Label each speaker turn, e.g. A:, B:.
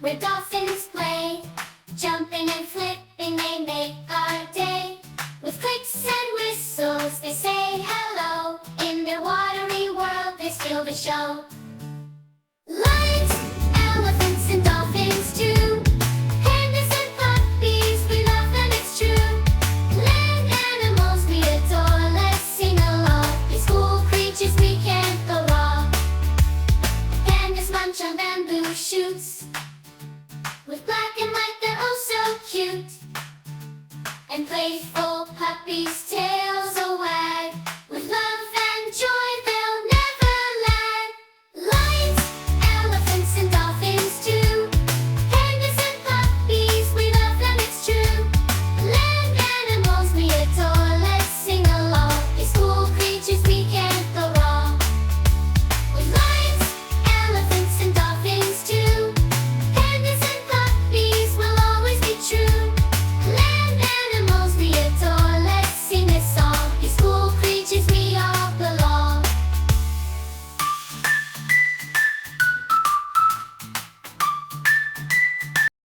A: where dolphins play. Jumping and flipping, they make our day. With clicks and whistles, they say hello. In their watery world, they steal the show. Lions, elephants, and dolphins too. Pandas and puppies, we love them, it's true. Land animals we adore, let's sing along. These cool creatures we can't go wrong. Pandas munch on bamboo shoots. With black and white, they're oh so cute. And playful puppies too.